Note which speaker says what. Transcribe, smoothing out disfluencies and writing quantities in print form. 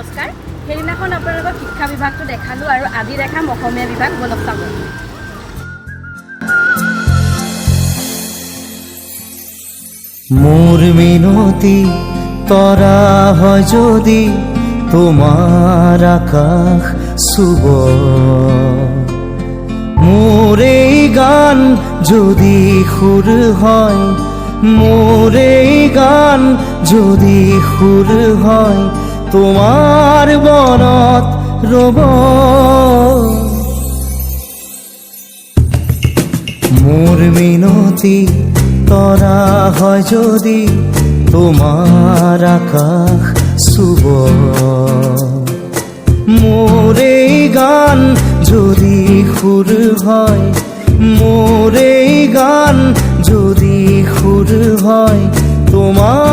Speaker 1: নমস্কাৰ। সেইদিনাখন আপোনালোকক শিক্ষা বিভাগটো দেখালোঁ আৰু আজি দেখাম অসমীয়া বিভাগ। বলক চাব।
Speaker 2: মোর মিনতি তরা হয় যদি তোমার আকাশ শুভ, মোর এই গান যদি সুর হয়, মোর এই গান যদি সুর হয়, তোমার বনত রব। মোর মিনতি তরা হয় যদি তোমার আকাশ শুভ, মোর এই গান যদি সুর হয়, মোর এই গান যদি সুর হয়, তোমার